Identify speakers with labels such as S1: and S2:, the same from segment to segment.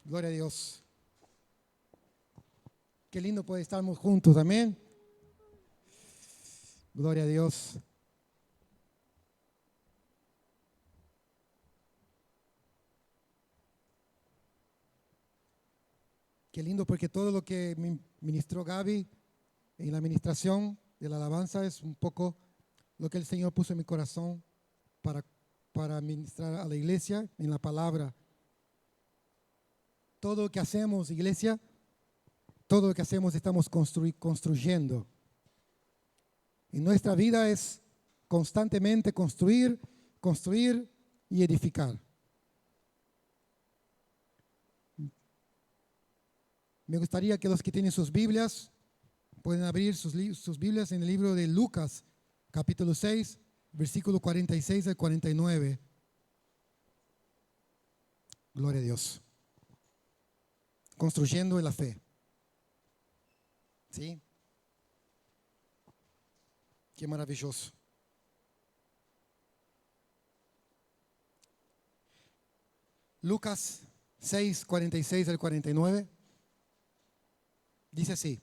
S1: Gloria a Dios. Qué lindo poder estarmos juntos, amén. Gloria a Dios. Qué lindo porque todo lo que ministró Gaby en la administración de la alabanza es un poco lo que el Señor puso en mi corazón para ministrar a la iglesia en la palabra. Todo lo que hacemos, iglesia, todo lo que hacemos estamos construyendo. Y nuestra vida es constantemente construir y edificar. Me gustaría que los que tienen sus Biblias pueden abrir sus Biblias en el libro de Lucas, capítulo 6, versículo 46 al 49. Gloria a Dios. Construyendo en la fe. ¿Sí? Qué maravilloso. Lucas 6, 46 al 49. Dice así: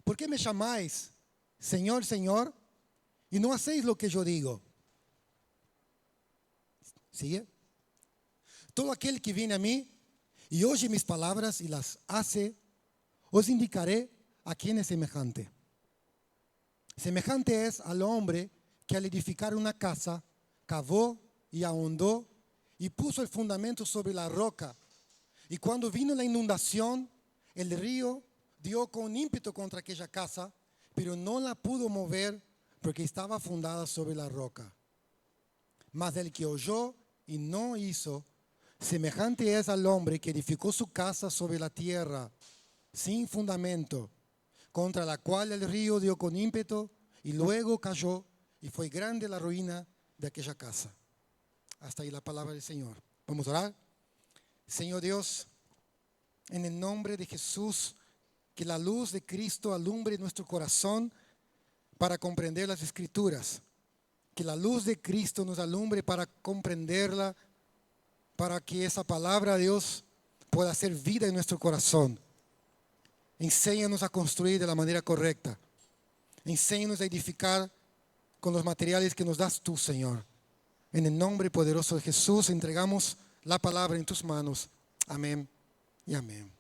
S1: ¿por qué me llamáis Señor, Señor, y no hacéis lo que yo digo? ¿Sigue? Todo aquel que viene a mí y oye mis palabras y las hace, os indicaré a quién es semejante. Semejante es al hombre que al edificar una casa, cavó y ahondó y puso el fundamento sobre la roca. Y cuando vino la inundación, el río dio con ímpetu contra aquella casa, pero no la pudo mover porque estaba fundada sobre la roca. Mas el que oyó y no hizo, semejante es al hombre que edificó su casa sobre la tierra, sin fundamento, contra la cual el río dio con ímpetu y luego cayó, y fue grande la ruina de aquella casa. Hasta ahí la palabra del Señor. Vamos a orar. Señor Dios, en el nombre de Jesús, que la luz de Cristo alumbre nuestro corazón para comprender las Escrituras. Que la luz de Cristo nos alumbre para comprenderla, para que esa palabra, Dios, pueda hacer vida en nuestro corazón. Enséñanos a construir de la manera correcta. Enséñanos a edificar con los materiales que nos das tú, Señor. En el nombre poderoso de Jesús entregamos la palabra en tus manos. Amén y amén.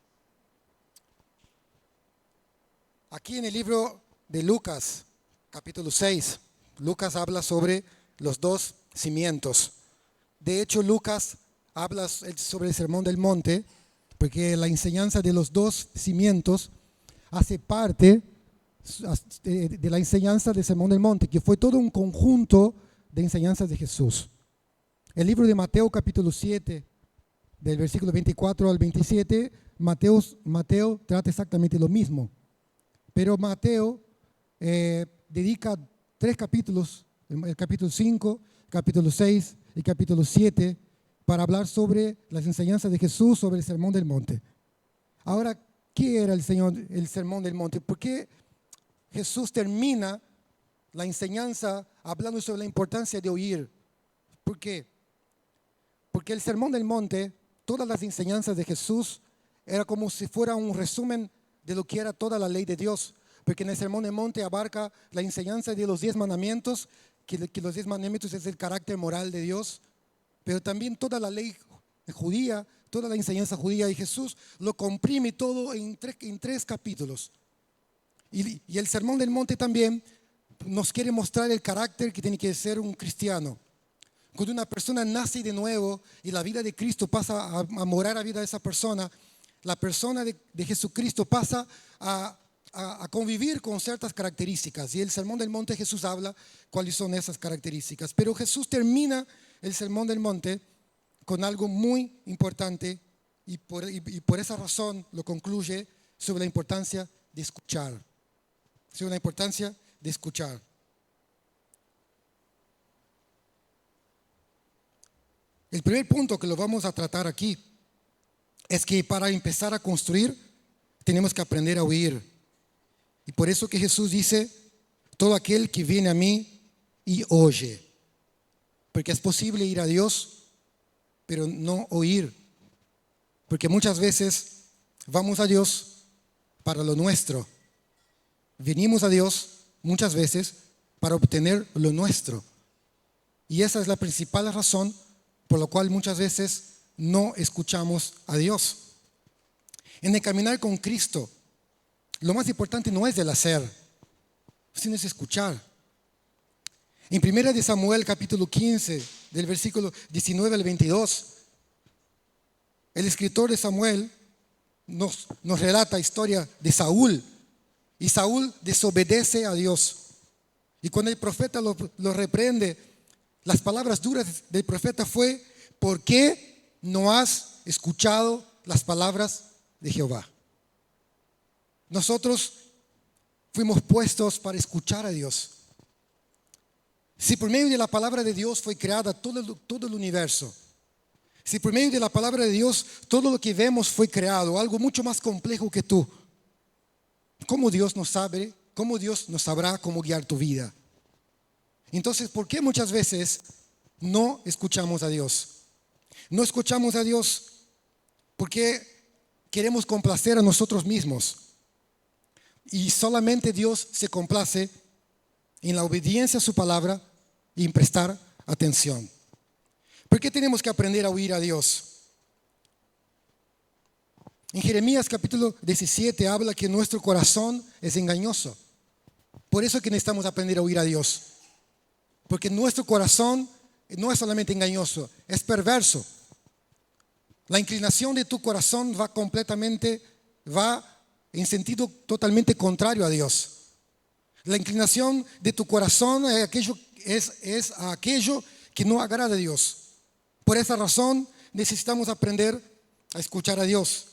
S1: Aquí en el libro de Lucas, capítulo 6, Lucas habla sobre los dos cimientos. De hecho, Lucas habla sobre el Sermón del Monte, porque la enseñanza de los dos cimientos hace parte de la enseñanza del Sermón del Monte, que fue todo un conjunto de enseñanzas de Jesús. El libro de Mateo, capítulo 7, del versículo 24 al 27, Mateo trata exactamente lo mismo. Pero Mateo dedica 3 capítulos, el capítulo 5, capítulo 6 y capítulo 7, para hablar sobre las enseñanzas de Jesús sobre el Sermón del Monte. Ahora, ¿qué era el Sermón del Monte? ¿Por qué Jesús termina la enseñanza hablando sobre la importancia de oír? ¿Por qué? Porque el Sermón del Monte, todas las enseñanzas de Jesús, era como si fuera un resumen de lo que era toda la ley de Dios. Porque en el Sermón del Monte abarca la enseñanza de los 10 mandamientos, que los 10 mandamientos es el carácter moral de Dios, pero también toda la ley judía, toda la enseñanza judía, y Jesús lo comprime todo en 3 capítulos. Y el Sermón del Monte también nos quiere mostrar el carácter que tiene que ser un cristiano. Cuando una persona nace de nuevo y la vida de Cristo pasa a morar a la vida de esa persona, la persona de Jesucristo pasa a convivir con ciertas características. Y el Sermón del Monte, Jesús habla cuáles son esas características. Pero Jesús termina el Sermón del Monte con algo muy importante y por esa razón lo concluye sobre la importancia de escuchar. Sobre la importancia de escuchar. El primer punto que lo vamos a tratar aquí es que para empezar a construir tenemos que aprender a oír. Y por eso que Jesús dice, todo aquel que viene a mí y oye. Porque es posible ir a Dios, pero no oír. Porque muchas veces vamos a Dios para lo nuestro. Venimos a Dios muchas veces para obtener lo nuestro. Y esa es la principal razón por la cual muchas veces no escuchamos a Dios. En el caminar con Cristo, lo más importante no es el hacer, sino es escuchar. En 1 de Samuel capítulo 15, del versículo 19 al 22, el escritor de Samuel nos relata la historia de Saúl. Y Saúl desobedece a Dios. Y cuando el profeta lo reprende, las palabras duras del profeta fue: ¿por qué no has escuchado las palabras de Jehová? Nosotros fuimos puestos para escuchar a Dios. Si por medio de la palabra de Dios fue creada todo el universo, si por medio de la palabra de Dios todo lo que vemos fue creado, algo mucho más complejo que tú, ¿cómo Dios no sabe? ¿Cómo Dios no sabrá cómo guiar tu vida? Entonces, ¿por qué muchas veces no escuchamos a Dios? No escuchamos a Dios porque queremos complacer a nosotros mismos. Y solamente Dios se complace en la obediencia a su palabra y en prestar atención. ¿Por qué tenemos que aprender a oír a Dios? En Jeremías capítulo 17 habla que nuestro corazón es engañoso. Por eso es que necesitamos aprender a oír a Dios. Porque nuestro corazón no es solamente engañoso, es perverso. La inclinación de tu corazón va en sentido totalmente contrario a Dios. La inclinación de tu corazón es a aquello que no agrada a Dios. Por esa razón necesitamos aprender a escuchar a Dios.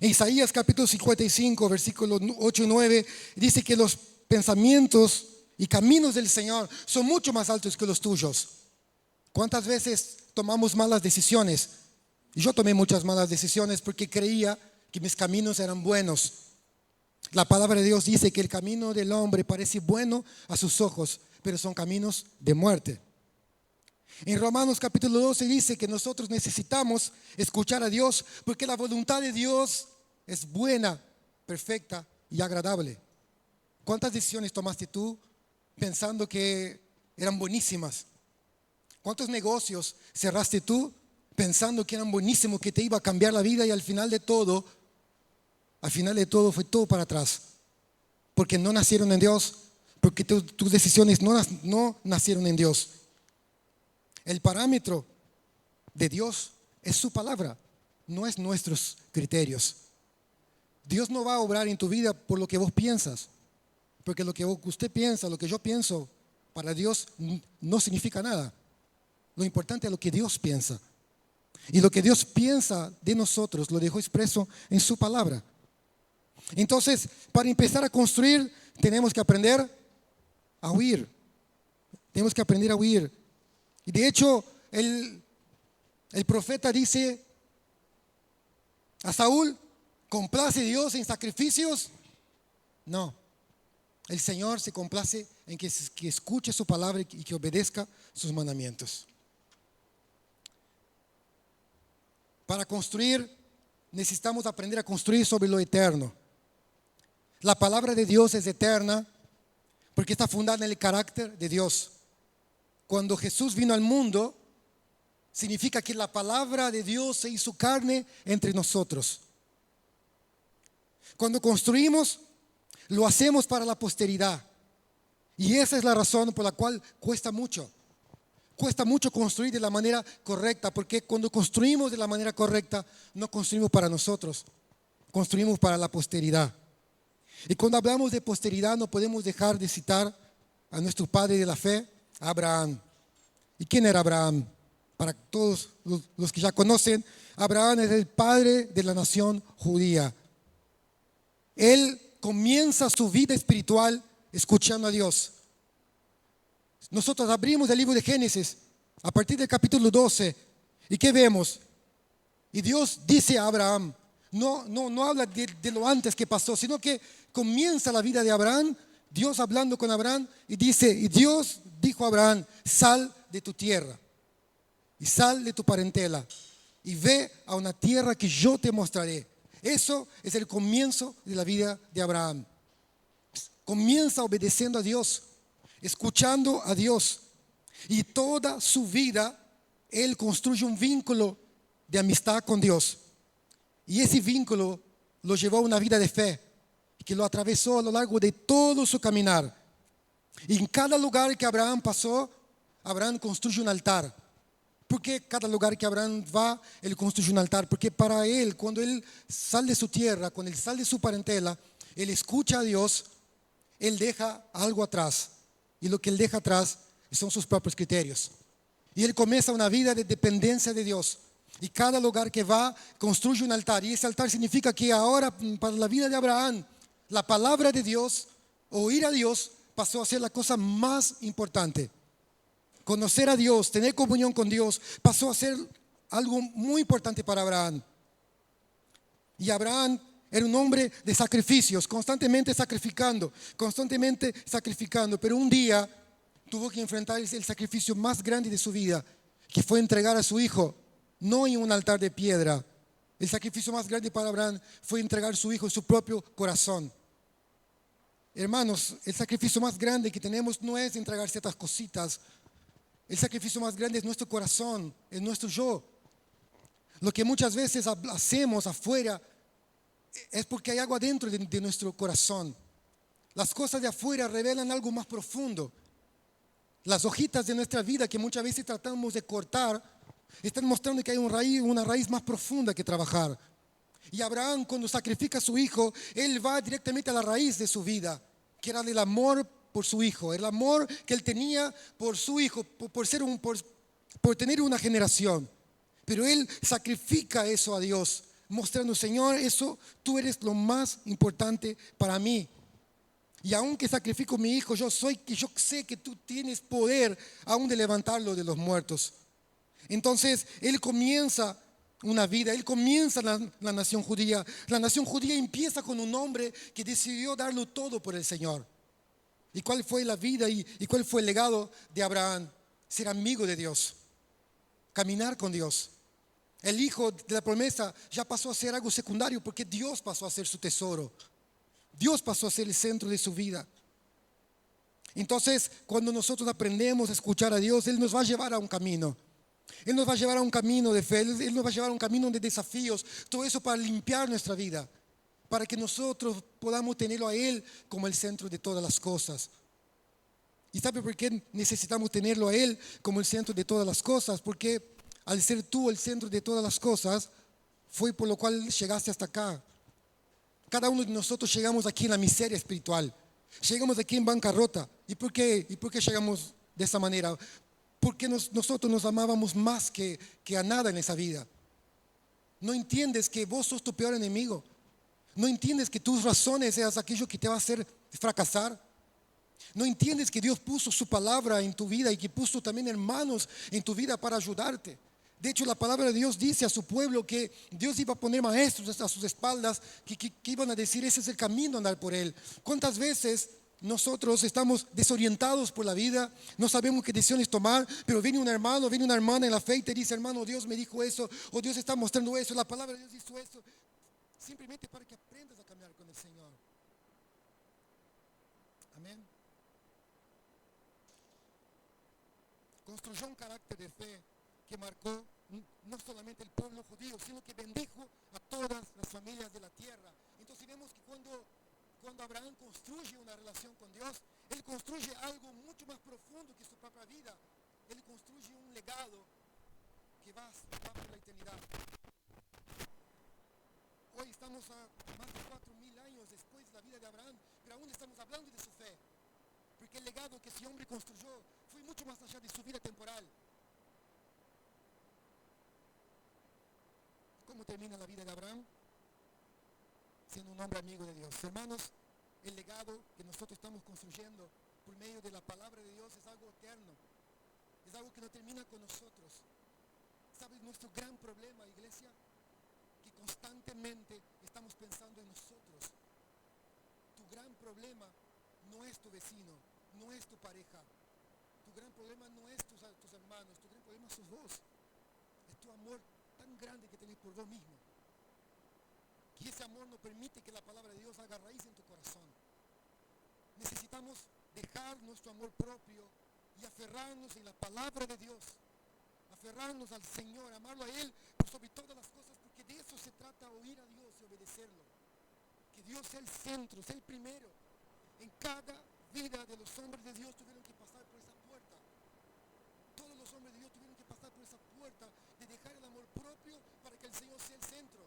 S1: En Isaías capítulo 55, versículos 8 y 9, dice que los pensamientos y caminos del Señor son mucho más altos que los tuyos. ¿Cuántas veces tomamos malas decisiones? Y yo tomé muchas malas decisiones porque creía que mis caminos eran buenos. La palabra de Dios dice que el camino del hombre parece bueno a sus ojos, pero son caminos de muerte. En Romanos capítulo 12 dice que nosotros necesitamos escuchar a Dios porque la voluntad de Dios es buena, perfecta y agradable. ¿Cuántas decisiones tomaste tú pensando que eran buenísimas? ¿Cuántos negocios cerraste tú pensando que eran buenísimos, que te iba a cambiar la vida, y al final de todo fue todo para atrás? Porque no nacieron en Dios, porque tus decisiones no nacieron en Dios. El parámetro de Dios es su palabra, no es nuestros criterios. Dios no va a obrar en tu vida por lo que vos piensas, porque lo que usted piensa, lo que yo pienso, para Dios no significa nada. Lo importante es lo que Dios piensa. Y lo que Dios piensa de nosotros lo dejó expreso en su palabra. Entonces, para empezar a construir, tenemos que aprender a oír. Tenemos que aprender a oír. Y de hecho, el profeta dice a Saúl: ¿complace Dios en sacrificios? No. El Señor se complace en que escuche su palabra y que obedezca sus mandamientos. Para construir, necesitamos aprender a construir sobre lo eterno. La palabra de Dios es eterna porque está fundada en el carácter de Dios. Cuando Jesús vino al mundo, significa que la palabra de Dios se hizo carne entre nosotros. Cuando construimos, lo hacemos para la posteridad. Y esa es la razón por la cual cuesta mucho. Cuesta mucho construir de la manera correcta, porque cuando construimos de la manera correcta, no construimos para nosotros, construimos para la posteridad. Y cuando hablamos de posteridad, no podemos dejar de citar a nuestro padre de la fe, Abraham. ¿Y quién era Abraham? Para todos los que ya conocen, Abraham es el padre de la nación judía. Él comienza su vida espiritual escuchando a Dios. Nosotros abrimos el libro de Génesis a partir del capítulo 12. ¿Y qué vemos? Y Dios dice a Abraham, no habla de lo antes que pasó, sino que comienza la vida de Abraham, Dios hablando con Abraham, y dice: y Dios dijo a Abraham: sal de tu tierra y sal de tu parentela y ve a una tierra que yo te mostraré. Eso es el comienzo de la vida de Abraham. Comienza obedeciendo a Dios, escuchando a Dios. Y toda su vida, él construye un vínculo de amistad con Dios. Y ese vínculo lo llevó a una vida de fe, que lo atravesó a lo largo de todo su caminar. Y en cada lugar que Abraham pasó, Abraham construye un altar. ¿Por qué cada lugar que Abraham va, él construye un altar? Porque para él, cuando él sale de su tierra, cuando él sale de su parentela, él escucha a Dios, él deja algo atrás. Y lo que él deja atrás son sus propios criterios. Y él comienza una vida de dependencia de Dios. Y cada lugar que va, construye un altar. Y ese altar significa que ahora, para la vida de Abraham, la palabra de Dios, oír a Dios, pasó a ser la cosa más importante. Conocer a Dios, tener comunión con Dios, pasó a ser algo muy importante para Abraham. Y Abraham era un hombre de sacrificios, constantemente sacrificando. Pero un día tuvo que enfrentar el sacrificio más grande de su vida, que fue entregar a su hijo, no en un altar de piedra. El sacrificio más grande para Abraham fue entregar a su hijo en su propio corazón. Hermanos, el sacrificio más grande que tenemos no es entregar ciertas cositas. El sacrificio más grande es nuestro corazón, es nuestro yo. Lo que muchas veces hacemos afuera es porque hay algo adentro de nuestro corazón. Las cosas de afuera revelan algo más profundo. Las hojitas de nuestra vida que muchas veces tratamos de cortar están mostrando que hay una raíz más profunda que trabajar. Y Abraham, cuando sacrifica a su hijo, él va directamente a la raíz de su vida, que era el amor por su hijo, el amor que él tenía por su hijo, por tener una generación. Pero él sacrifica eso a Dios, mostrando: Señor, tú eres lo más importante para mí. Y aunque sacrifico a mi hijo, yo sé que tú tienes poder aún de levantarlo de los muertos. Entonces él comienza una vida, él comienza la nación judía. La nación judía empieza con un hombre que decidió darlo todo por el Señor. ¿Y cuál fue la vida y cuál fue el legado de Abraham? Ser amigo de Dios, caminar con Dios. El hijo de la promesa ya pasó a ser algo secundario porque Dios pasó a ser su tesoro. Dios pasó a ser el centro de su vida. Entonces, cuando nosotros aprendemos a escuchar a Dios, Él nos va a llevar a un camino. Él nos va a llevar a un camino de fe, Él nos va a llevar a un camino de desafíos. Todo eso para limpiar nuestra vida, para que nosotros podamos tenerlo a Él como el centro de todas las cosas. ¿Y sabe por qué necesitamos tenerlo a Él como el centro de todas las cosas? Porque al ser tú el centro de todas las cosas, fue por lo cual llegaste hasta acá. Cada uno de nosotros llegamos aquí en la miseria espiritual. Llegamos aquí en bancarrota. ¿Y por qué llegamos de esa manera? Porque nosotros nos amábamos más que a nada en esa vida. No entiendes que vos sos tu peor enemigo. No entiendes que tus razones sean aquello que te va a hacer fracasar. No entiendes que Dios puso su palabra en tu vida y que puso también hermanos en tu vida para ayudarte. De hecho, la palabra de Dios dice a su pueblo que Dios iba a poner maestros a sus espaldas que iban a decir: ese es el camino, andar por él. ¿Cuántas veces nosotros estamos desorientados por la vida? No sabemos qué decisiones tomar, pero viene un hermano, viene una hermana en la fe y te dice: hermano, Dios me dijo eso, o Dios está mostrando eso, la palabra de Dios hizo eso. Simplemente para que aprendas a caminar con el Señor. Amén. Construyó un carácter de fe que marcó no solamente el pueblo judío, sino que bendijo a todas las familias de la tierra. Entonces vemos que cuando Abraham construye una relación con Dios, él construye algo mucho más profundo que su propia vida. Él construye un legado que va por la eternidad. Hoy estamos a más de 4.000 años después de la vida de Abraham, pero aún estamos hablando de su fe, porque el legado que ese hombre construyó fue mucho más allá de su vida temporal. ¿Cómo termina la vida de Abraham? Siendo un hombre amigo de Dios. Hermanos, el legado que nosotros estamos construyendo por medio de la palabra de Dios es algo eterno. Es algo que no termina con nosotros. ¿Sabes nuestro gran problema, iglesia? Que constantemente estamos pensando en nosotros. Tu gran problema no es tu vecino, no es tu pareja. Tu gran problema no es tus hermanos, tu gran problema sos vos. Es tu amor tan tan grande que tenés por vos mismo. Y ese amor no permite que la palabra de Dios haga raíz en tu corazón. Necesitamos dejar nuestro amor propio y aferrarnos en la palabra de Dios. Aferrarnos al Señor, amarlo a Él por sobre todas las cosas, porque de eso se trata, oír a Dios y obedecerlo. Que Dios sea el centro, sea el primero. En cada vida de los hombres de Dios tuvieron que pasar por esa puerta. Todos los hombres de Dios tuvieron que pasar por esa puerta de dejar el amor propio para que el Señor sea el centro.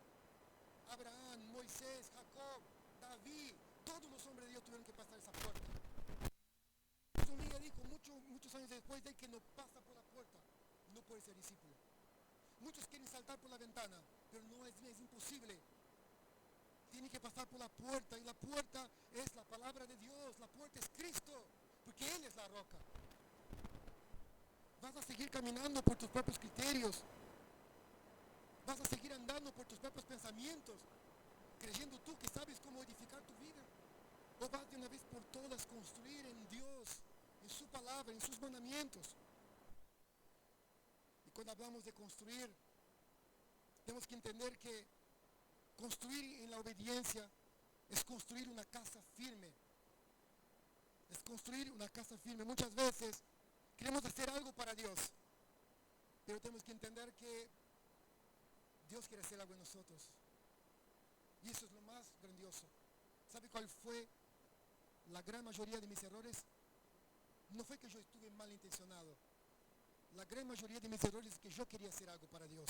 S1: Abraham, Moisés, Jacob, David, todos los hombres de Dios tuvieron que pasar esa puerta. Un día dijo, muchos años después, de que no pasa por la puerta, no puede ser discípulo. Muchos quieren saltar por la ventana, pero no es imposible. Tiene que pasar por la puerta, y la puerta es la palabra de Dios, la puerta es Cristo, porque Él es la roca. Vas a seguir caminando por tus propios criterios, vas a seguir andando por tus propios pensamientos, creyendo tú que sabes cómo edificar tu vida, o vas de una vez por todas construir en Dios, en su palabra, en sus mandamientos. Y cuando hablamos de construir, tenemos que entender que construir en la obediencia es construir una casa firme. Es construir una casa firme. Muchas veces queremos hacer algo para Dios, pero tenemos que entender que Dios quiere hacer algo en nosotros. Y eso es lo más grandioso. ¿Sabe cuál fue la gran mayoría de mis errores? No fue que yo estuve mal intencionado. La gran mayoría de mis errores es que yo quería hacer algo para Dios.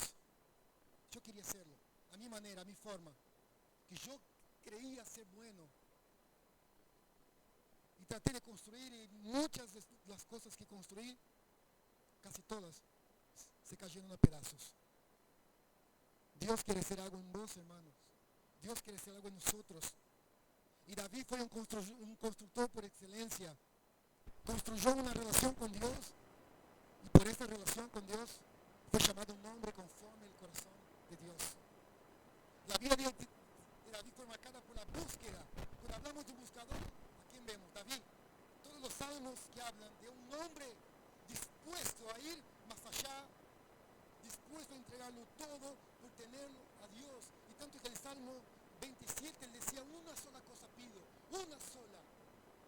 S1: Yo quería hacerlo, a mi manera, a mi forma. Que yo creía ser bueno. Y traté de construir, y muchas de las cosas que construí, casi todas, se cayeron a pedazos. Dios quiere hacer algo en vos, hermanos. Dios quiere hacer algo en nosotros. Y David fue un constructor por excelencia. Construyó una relación con Dios, y por esa relación con Dios fue llamado un hombre conforme al corazón de Dios. La vida de David fue marcada por la búsqueda. Cuando hablamos de un buscador, ¿a quién vemos? David. Todos los salmos que hablan de un hombre dispuesto a ir más allá, dispuesto a entregarlo todo por tenerlo a Dios. Y tanto que el Salmo 27 él decía, una sola cosa pido, una sola.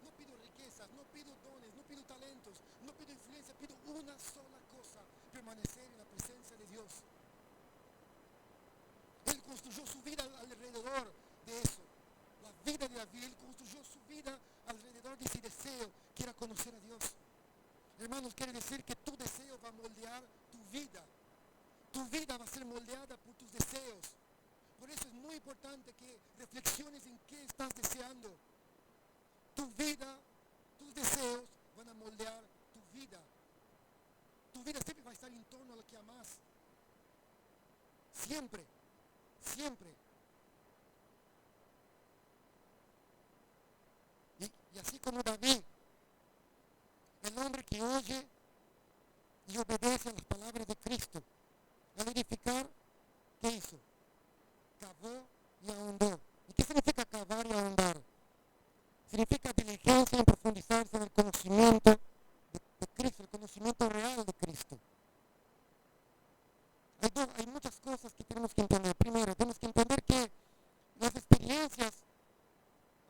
S1: No pido riquezas, no pido dones, no pido talentos, no pido influencia, pido una sola cosa, permanecer en la presencia de Dios. Él construyó su vida alrededor de eso. La vida de David, él construyó su vida alrededor de ese deseo que era conocer a Dios. Hermanos, quiere decir que tu deseo va a moldear tu vida. Tu vida va a ser moldeada por tus deseos. Por eso es muy importante que reflexiones en qué estás deseando. Tu vida, tus deseos van a moldear tu vida. Tu vida siempre va a estar en torno a lo que amas. Siempre, siempre. Y así como David, el hombre que oye y obedece a las palabras de Cristo, al edificar, ¿qué hizo? Cavó y ahondó. ¿Y qué significa cavar y ahondar? Significa diligencia en profundizarse en el conocimiento de Cristo, el conocimiento real de Cristo. Hay muchas cosas que tenemos que entender. Primero, tenemos que entender que las experiencias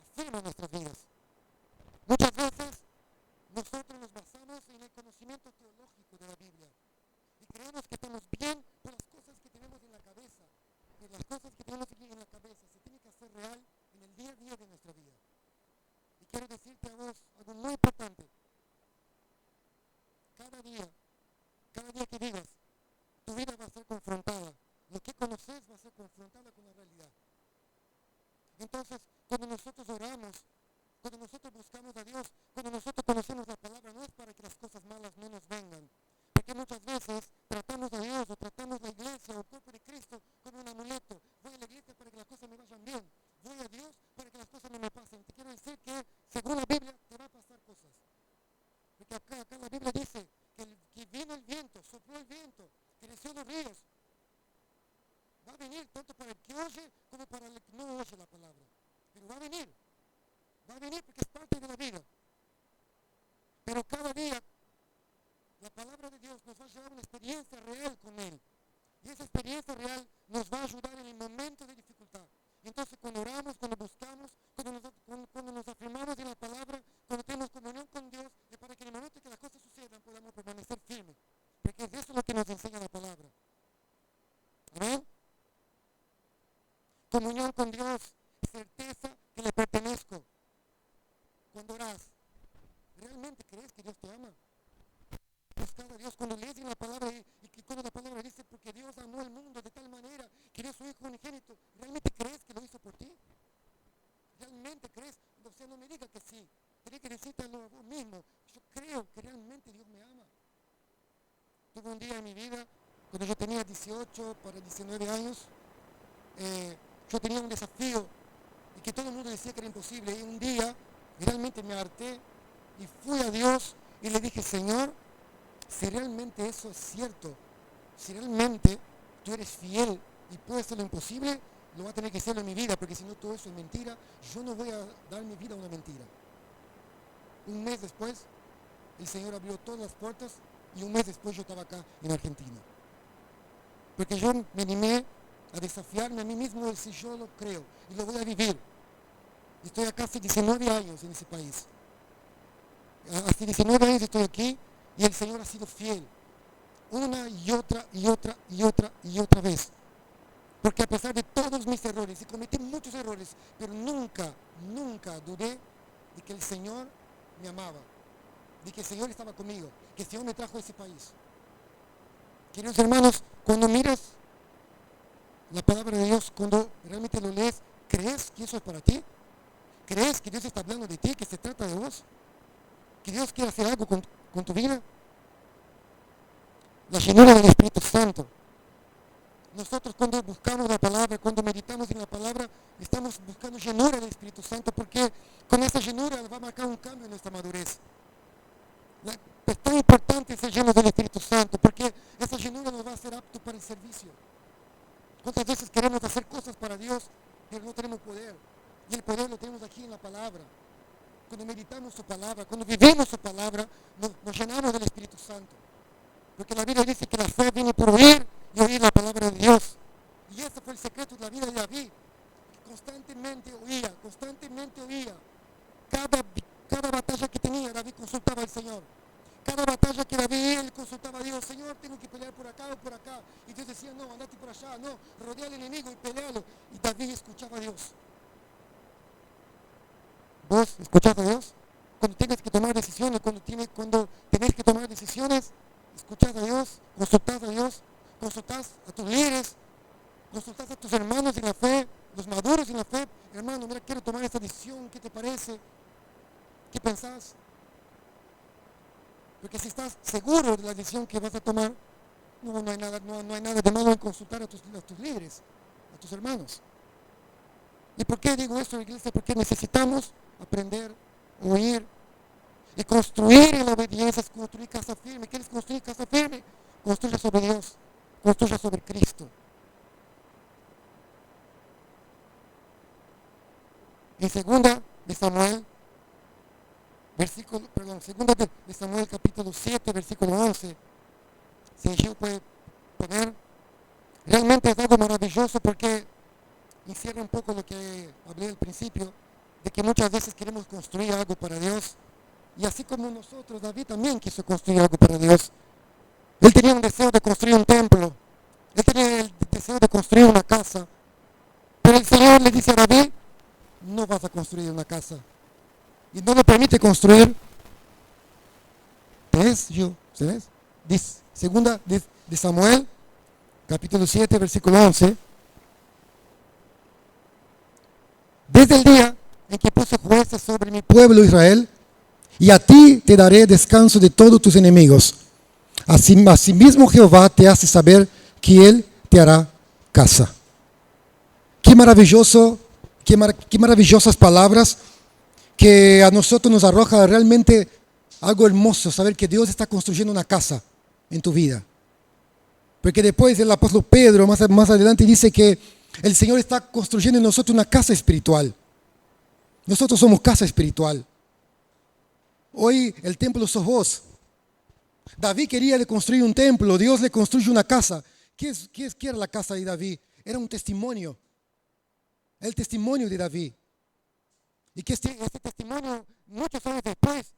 S1: afirman nuestras vidas. Muchas veces nosotros nos basamos en el conocimiento teológico de la Biblia y creemos que estamos bien por las cosas que tenemos en la cabeza. Pero las cosas que tenemos aquí en la cabeza se tienen que hacer real en el día a día de nuestra vida. Y quiero decirte a vos algo muy importante. Cada día que vivas, tu vida va a ser confrontada. Lo que conoces va a ser confrontada con la realidad. Entonces, cuando nosotros oramos, cuando nosotros buscamos a Dios, cuando nosotros conocemos la palabra, no es para que las cosas malas no nos vengan. Porque muchas veces tratamos a Dios o tratamos la iglesia o el cuerpo de Cristo como un amuleto. Voy a la iglesia para que las cosas me vayan bien. Voy a Dios para que las cosas no me pasen. Te quiero decir que, según la Biblia, te va a pasar cosas. Porque acá la Biblia dice que vino el viento, sopló el viento, creció los ríos. Va a venir tanto para el que oye como para el que no oye la palabra. Pero va a venir. Va a venir porque es parte de la vida. Pero cada día la palabra de Dios nos va a llevar una experiencia real con Él. Y esa experiencia real nos va a ayudar en el momento de dificultad. Y entonces cuando oramos, cuando buscamos, cuando nos afirmamos en la palabra, cuando tenemos comunión con Dios, es para que en el momento que las cosas sucedan podamos permanecer firmes. Porque es eso lo que nos enseña la palabra. ¿Amén? Comunión con Dios, certeza que le pertenezco. Cuando oras, ¿realmente crees que Dios te ama? Buscar a Dios cuando lees en la palabra y cuando la palabra dice porque Dios amó al mundo de tal manera que dio su Hijo unigénito, ¿realmente crees que lo hizo por ti? ¿Realmente crees? O sea, no me digas que sí, tienes que decirte lo mismo. Yo creo que realmente Dios me ama. Tuve un día en mi vida, cuando yo tenía 18 para 19 años, yo tenía un desafío y que todo el mundo decía que era imposible. Y un día realmente me harté y fui a Dios y le dije, Señor, si realmente eso es cierto, si realmente tú eres fiel y puedes hacer lo imposible, lo va a tener que hacer en mi vida, porque si no todo eso es mentira, yo no voy a dar mi vida a una mentira. Un mes después, el Señor abrió todas las puertas y un mes después yo estaba acá en Argentina. Porque yo me animé a desafiarme a mí mismo y decir, yo lo creo y lo voy a vivir. Estoy acá hace 19 años en ese país. Hace 19 años estoy aquí y el Señor ha sido fiel. Una y otra y otra y otra y otra vez. Porque a pesar de todos mis errores, y cometí muchos errores, pero nunca, nunca dudé de que el Señor me amaba, de que el Señor estaba conmigo, que el Señor me trajo a ese país. Queridos hermanos, cuando miras la palabra de Dios, cuando realmente lo lees, ¿crees que eso es para ti? ¿Crees que Dios está hablando de ti, que se trata de vos? ¿Que Dios quiere hacer algo con tu vida? La llenura del Espíritu Santo. Nosotros cuando buscamos la palabra, cuando meditamos en la palabra, estamos buscando llenura del Espíritu Santo, porque con esa llenura va a marcar un cambio en nuestra madurez. Es tan importante ser llenos del Espíritu Santo, porque esa llenura nos va a hacer aptos para el servicio. ¿Cuántas veces queremos hacer cosas para Dios, pero no tenemos poder? Y el poder lo tenemos aquí en la palabra. Cuando meditamos su palabra, cuando vivimos su palabra, nos llenamos del Espíritu Santo. Porque la Biblia dice que la fe viene por oír y oír la palabra de Dios. Y ese fue el secreto de la vida de David. Constantemente oía. Cada batalla que tenía, David consultaba al Señor. Cada batalla que David, él consultaba a Dios. Señor, tengo que pelear por acá o por acá. Y Dios decía, no, andate por allá, no, rodea al enemigo y pelealo. Y David escuchaba a Dios. ¿Vos escuchás a Dios? Cuando tienes que tomar decisiones, cuando tenés que tomar decisiones, escuchás a Dios, consultás a tus líderes, consultás a tus hermanos en la fe, los maduros en la fe. Hermano, mira, quiero tomar esta decisión, ¿qué te parece? ¿Qué pensás? Porque si estás seguro de la decisión que vas a tomar, no hay nada de malo en consultar a tus líderes, a tus hermanos. ¿Y por qué digo esto, iglesia? Porque necesitamos aprender, oír y construir en la obediencia, es construir casa firme. ¿Quieres construir casa firme? Construya sobre Dios, construya sobre Cristo. En segunda de Samuel, capítulo 7, versículo 11, si yo puedo poner, realmente es algo maravilloso porque encierra un poco lo que hablé al principio, de que muchas veces queremos construir algo para Dios. Y así como nosotros, David también quiso construir algo para Dios. Él tenía un deseo de construir un templo. Él tenía el deseo de construir una casa. Pero el Señor le dice a David, no vas a construir una casa. Y no le permite construir. ¿Sabes? Segunda de Samuel, capítulo 7, versículo 11. Desde el día en que puse jueces sobre mi pueblo Israel, y a ti te daré descanso de todos tus enemigos. Asimismo Jehová te hace saber que Él te hará casa. Qué maravilloso, qué maravillosas palabras que a nosotros nos arroja realmente algo hermoso, saber que Dios está construyendo una casa en tu vida. Porque después el apóstol Pedro más adelante dice que el Señor está construyendo en nosotros una casa espiritual. Nosotros somos casa espiritual. Hoy el templo sos vos. David quería construir un templo, Dios le construye una casa. ¿Qué era la casa de David? Era un testimonio, el testimonio de David. Y que este testimonio, muchos años después,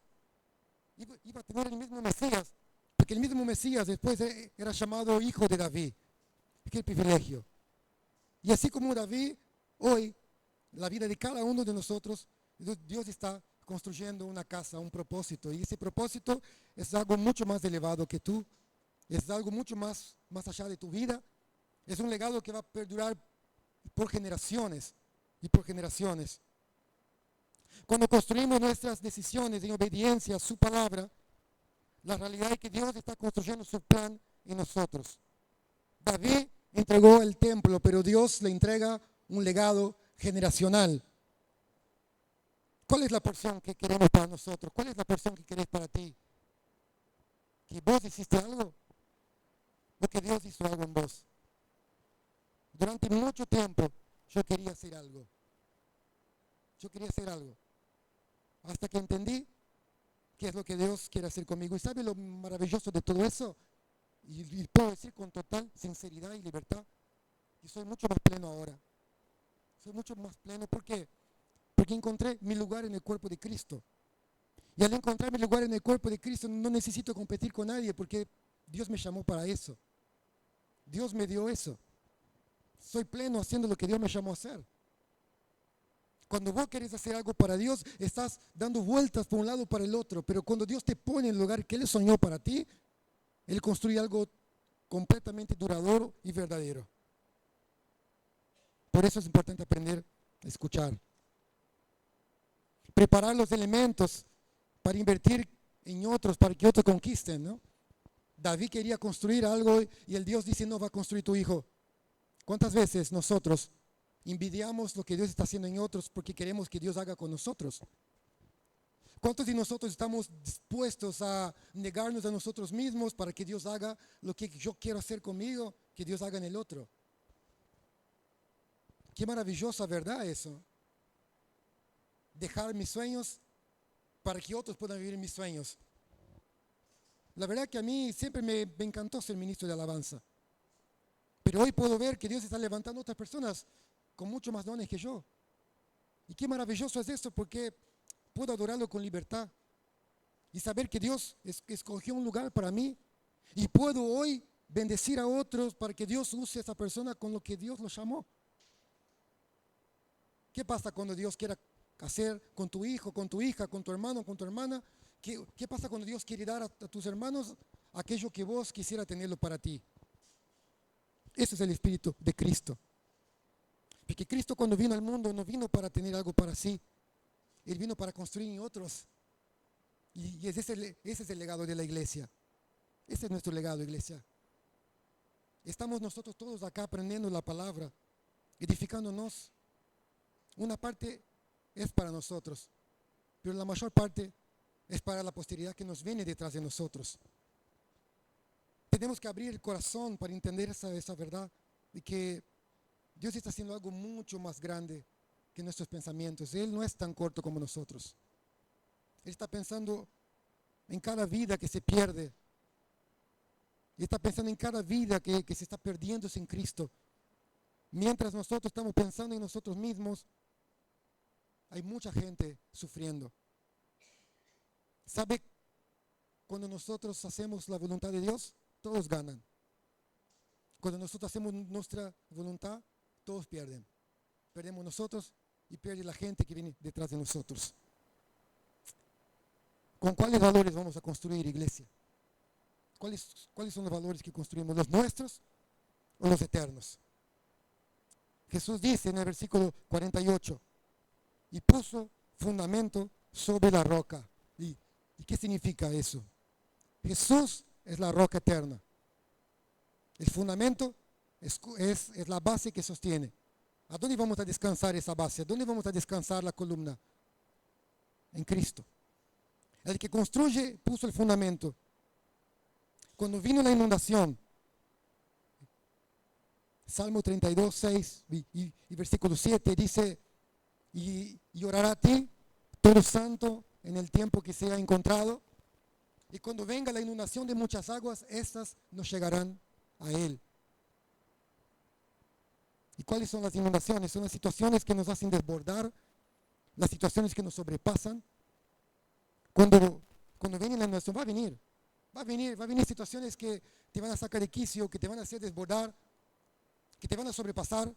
S1: iba a tener el mismo Mesías, porque el mismo Mesías después era llamado hijo de David. Qué privilegio. Y así como David, hoy, la vida de cada uno de nosotros, Dios está construyendo una casa, un propósito. Y ese propósito es algo mucho más elevado que tú. Es algo mucho más allá de tu vida. Es un legado que va a perdurar por generaciones y por generaciones. Cuando construimos nuestras decisiones en obediencia a su palabra, la realidad es que Dios está construyendo su plan en nosotros. David entregó el templo, pero Dios le entrega un legado generacional. ¿Cuál es la porción que queremos para nosotros? ¿Cuál es la porción que querés para ti? ¿Que vos hiciste algo? ¿O que Dios hizo algo en vos? Durante mucho tiempo yo quería hacer algo. Yo quería hacer algo. Hasta que entendí qué es lo que Dios quiere hacer conmigo. ¿Y sabe lo maravilloso de todo eso? Y puedo decir con total sinceridad y libertad que soy mucho más pleno ahora. Soy mucho más pleno. ¿Por qué? Porque encontré mi lugar en el cuerpo de Cristo. Y al encontrar mi lugar en el cuerpo de Cristo no necesito competir con nadie porque Dios me llamó para eso. Dios me dio eso. Soy pleno haciendo lo que Dios me llamó a hacer. Cuando vos querés hacer algo para Dios, estás dando vueltas por un lado para el otro. Pero cuando Dios te pone en el lugar que Él soñó para ti, Él construye algo completamente duradero y verdadero. Por eso es importante aprender a escuchar. Preparar los elementos para invertir en otros, para que otros conquisten, ¿no? David quería construir algo y el Dios dice, no, va a construir tu hijo. ¿Cuántas veces nosotros envidiamos lo que Dios está haciendo en otros porque queremos que Dios haga con nosotros? ¿Cuántos de nosotros estamos dispuestos a negarnos a nosotros mismos para que Dios haga lo que yo quiero hacer conmigo, que Dios haga en el otro? Qué maravillosa verdad eso. Dejar mis sueños para que otros puedan vivir mis sueños. La verdad que a mí siempre me encantó ser ministro de alabanza. Pero hoy puedo ver que Dios está levantando a otras personas con mucho más dones que yo. Y qué maravilloso es esto porque puedo adorarlo con libertad. Y saber que Dios escogió un lugar para mí. Y puedo hoy bendecir a otros para que Dios use a esa persona con lo que Dios lo llamó. ¿Qué pasa cuando Dios quiera hacer con tu hijo, con tu hija, con tu hermano, con tu hermana? ¿Qué pasa cuando Dios quiere dar a tus hermanos aquello que vos quisiera tenerlo para ti? Ese es el Espíritu de Cristo. Porque Cristo cuando vino al mundo no vino para tener algo para sí. Él vino para construir en otros. Y ese es el legado de la iglesia. Ese es nuestro legado, iglesia. Estamos nosotros todos acá aprendiendo la palabra, edificándonos. Una parte es para nosotros, pero la mayor parte es para la posteridad que nos viene detrás de nosotros. Tenemos que abrir el corazón para entender esa verdad de que Dios está haciendo algo mucho más grande que nuestros pensamientos. Él no es tan corto como nosotros. Él está pensando en cada vida que se pierde. Y está pensando en cada vida que se está perdiendo sin Cristo. Mientras nosotros estamos pensando en nosotros mismos, hay mucha gente sufriendo. ¿Sabe? Cuando nosotros hacemos la voluntad de Dios, todos ganan. Cuando nosotros hacemos nuestra voluntad, todos pierden. Perdemos nosotros y pierde la gente que viene detrás de nosotros. ¿Con cuáles valores vamos a construir, iglesia? ¿Cuáles son los valores que construimos? ¿Los nuestros o los eternos? Jesús dice en el versículo 48, y puso fundamento sobre la roca. ¿Y qué significa eso? Jesús es la roca eterna. El fundamento es la base que sostiene. ¿A dónde vamos a descansar esa base? ¿A dónde vamos a descansar la columna? En Cristo. El que construye puso el fundamento. Cuando vino la inundación, Salmo 32, 6 y versículo 7 dice, y orará a ti, todo santo, en el tiempo que sea encontrado. Y cuando venga la inundación de muchas aguas, estas no llegarán a él. ¿Cuáles son las inundaciones? Son las situaciones que nos hacen desbordar, las situaciones que nos sobrepasan. Cuando viene la inundación, va a venir situaciones que te van a sacar de quicio, que te van a hacer desbordar, que te van a sobrepasar.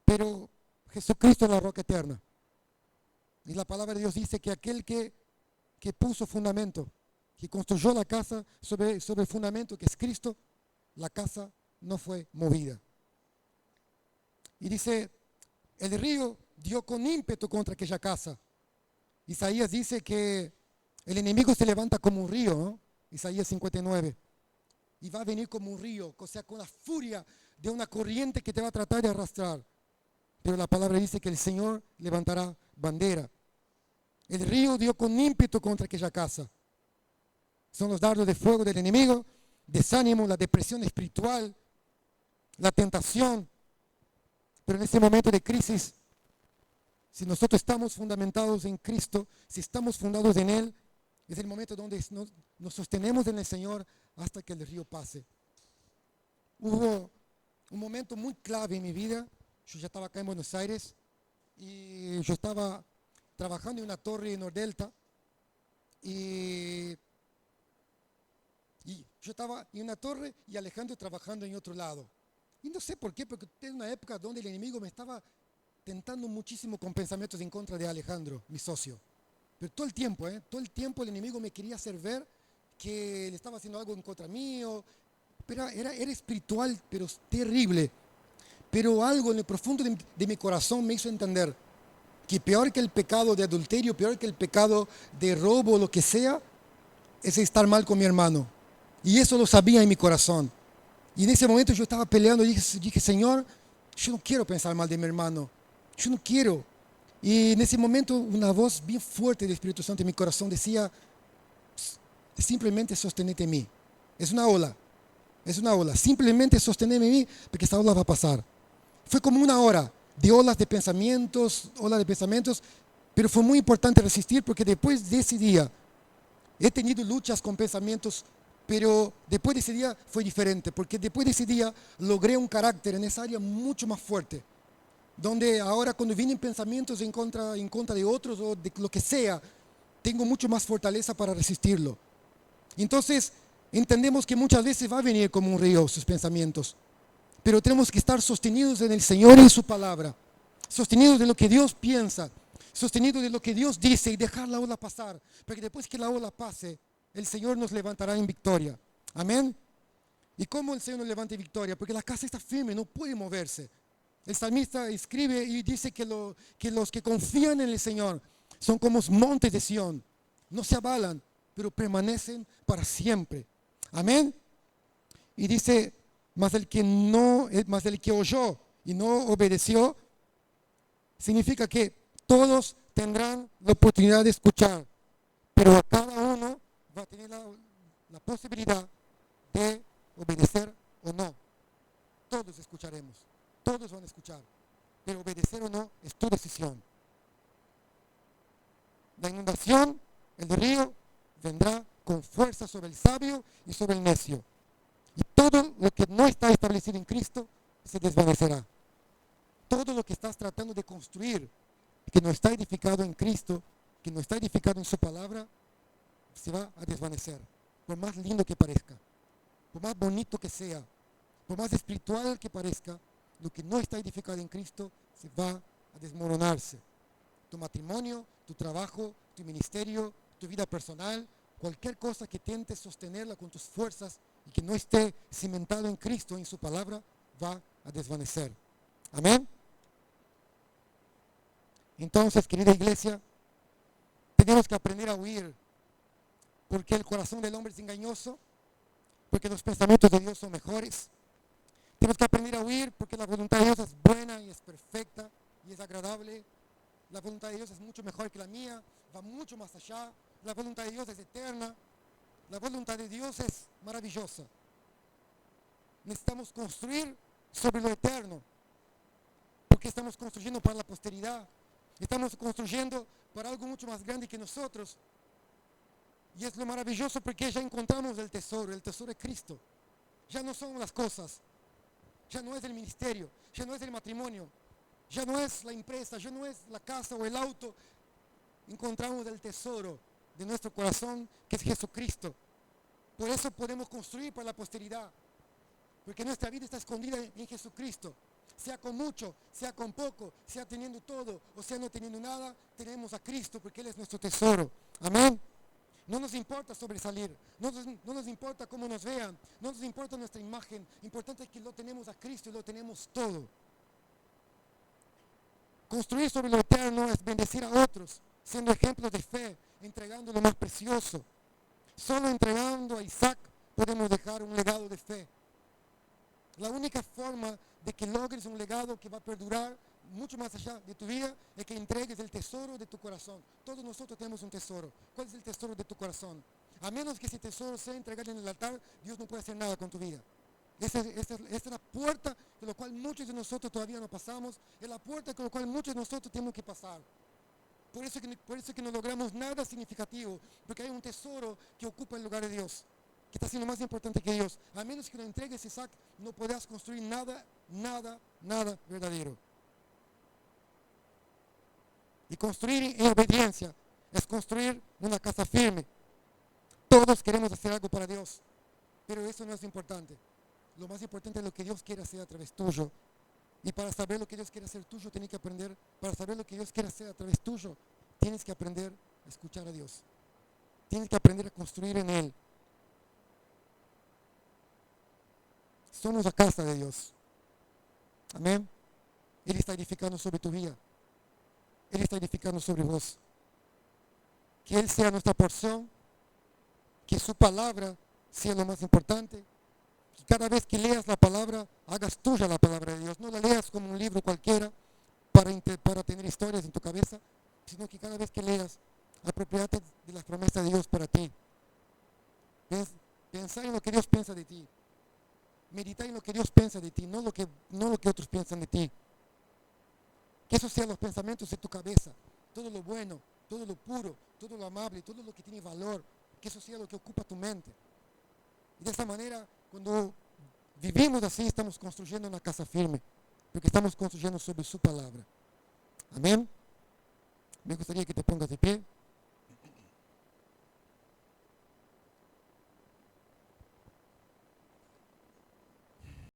S1: Pero Jesucristo es la roca eterna. Y la palabra de Dios dice que aquel que puso fundamento, que construyó la casa sobre el fundamento que es Cristo, la casa no fue movida. Y dice, el río dio con ímpetu contra aquella casa. Isaías dice que el enemigo se levanta como un río, ¿no? Isaías 59. Y va a venir como un río, o sea, con la furia de una corriente que te va a tratar de arrastrar. Pero la palabra dice que el Señor levantará bandera. El río dio con ímpetu contra aquella casa. Son los dardos de fuego del enemigo, desánimo, la depresión espiritual, la tentación. Pero en este momento de crisis, si nosotros estamos fundamentados en Cristo, si estamos fundados en Él, es el momento donde nos sostenemos en el Señor hasta que el río pase. Hubo un momento muy clave en mi vida. Yo ya estaba acá en Buenos Aires y yo estaba trabajando en una torre en Nordelta y yo estaba en una torre y Alejandro trabajando en otro lado. Y no sé por qué, porque era una época donde el enemigo me estaba tentando muchísimo con pensamientos en contra de Alejandro, mi socio. Pero todo el tiempo el enemigo me quería hacer ver que le estaba haciendo algo en contra mío. Pero era espiritual, pero terrible. Pero algo en el profundo de mi corazón me hizo entender que peor que el pecado de adulterio, peor que el pecado de robo, lo que sea, es estar mal con mi hermano. Y eso lo sabía en mi corazón. Y en ese momento yo estaba peleando y dije, Señor, yo no quiero pensar mal de mi hermano. Yo no quiero. Y en ese momento una voz bien fuerte del Espíritu Santo en mi corazón decía, simplemente sostenete en mí. Es una ola. Simplemente sostenerme en mí porque esta ola va a pasar. Fue como una hora de olas de pensamientos, pero fue muy importante resistir porque después de ese día he tenido luchas con pensamientos, pero después de ese día fue diferente, porque después de ese día logré un carácter en esa área mucho más fuerte, donde ahora cuando vienen pensamientos en contra de otros o de lo que sea, tengo mucho más fortaleza para resistirlo. Entonces, entendemos que muchas veces va a venir como un río sus pensamientos, pero tenemos que estar sostenidos en el Señor y en su palabra, sostenidos de lo que Dios piensa, sostenidos de lo que Dios dice y dejar la ola pasar, porque después que la ola pase, el Señor nos levantará en victoria. Amén. ¿Y cómo el Señor nos levanta en victoria? Porque la casa está firme, no puede moverse. El salmista escribe y dice que los que confían en el Señor son como los montes de Sión, no se avalan, pero permanecen para siempre. Amén. Y dice, mas el que oyó y no obedeció, significa que todos tendrán la oportunidad de escuchar, pero cada uno va a tener la posibilidad de obedecer o no. Todos escucharemos, todos van a escuchar, pero obedecer o no es tu decisión. La inundación, el río, vendrá con fuerza sobre el sabio y sobre el necio. Y todo lo que no está establecido en Cristo se desvanecerá. Todo lo que estás tratando de construir, que no está edificado en Cristo, que no está edificado en su palabra, se va a desvanecer. Por más lindo que parezca, por más bonito que sea, por más espiritual que parezca, lo que no está edificado en Cristo se va a desmoronarse. Tu matrimonio, tu trabajo, tu ministerio, tu vida personal, cualquier cosa que intentes sostenerla con tus fuerzas y que no esté cimentado en Cristo, en su palabra, va a desvanecer. Amén. Entonces, querida iglesia, tenemos que aprender a huir, porque el corazón del hombre es engañoso, porque los pensamientos de Dios son mejores. Tenemos que aprender a huir porque la voluntad de Dios es buena y es perfecta y es agradable. La voluntad de Dios es mucho mejor que la mía, va mucho más allá. La voluntad de Dios es eterna. La voluntad de Dios es maravillosa. Necesitamos construir sobre lo eterno, porque estamos construyendo para la posteridad. Estamos construyendo para algo mucho más grande que nosotros. Y es lo maravilloso porque ya encontramos el tesoro es Cristo. Ya no son las cosas. ya no es el ministerio, ya no es el matrimonio, ya no es la empresa, ya no es la casa o el auto. Encontramos el tesoro de nuestro corazón, que es Jesucristo. Por eso podemos construir para la posteridad, porque nuestra vida está escondida en Jesucristo. Sea con mucho, sea con poco, sea teniendo todo o sea no teniendo nada, tenemos a Cristo porque Él es nuestro tesoro. Amén. No nos importa sobresalir, no nos importa cómo nos vean, no nos importa nuestra imagen. Importante es que lo tenemos a Cristo y lo tenemos todo. Construir sobre lo eterno es bendecir a otros, siendo ejemplos de fe, entregando lo más precioso. Solo entregando a Isaac podemos dejar un legado de fe. La única forma de que logres un legado que va a perdurar mucho más allá de tu vida es que entregues el tesoro de tu corazón. Todos nosotros tenemos un tesoro. ¿Cuál es el tesoro de tu corazón? A menos que ese tesoro sea entregado en el altar, Dios no puede hacer nada con tu vida. Esta es la puerta de la cual muchos de nosotros todavía no pasamos. Es la puerta con la cual muchos de nosotros tenemos que pasar. Por eso que no logramos nada significativo, porque hay un tesoro que ocupa el lugar de Dios, que está siendo más importante que Dios. A menos que lo entregues, Isaac, no podrás construir nada verdadero. Y construir en obediencia es construir una casa firme. Todos queremos hacer algo para Dios, pero eso no es importante. Lo más importante es lo que Dios quiere hacer a través tuyo. Y para saber lo que Dios quiere hacer tuyo, tienes que aprender. Para saber lo que Dios quiere hacer a través tuyo, tienes que aprender a escuchar a Dios. Tienes que aprender a construir en Él. Somos la casa de Dios. Amén. Él está edificando sobre tu vida. Él está edificando sobre vos. Que Él sea nuestra porción. Que su palabra sea lo más importante. Que cada vez que leas la palabra, hagas tuya la palabra de Dios. No la leas como un libro cualquiera para tener historias en tu cabeza, sino que cada vez que leas, apropiate de las promesas de Dios para ti. Pensar en lo que Dios piensa de ti. Meditar en lo que Dios piensa de ti, no lo que otros piensan de ti. Que esos sean los pensamientos de tu cabeza. Todo lo bueno, todo lo puro, todo lo amable, todo lo que tiene valor. Que eso sea lo que ocupa tu mente. Y de esta manera, cuando vivimos así, estamos construyendo una casa firme, porque estamos construyendo sobre su palabra. Amén. Me gustaría que te pongas de pie.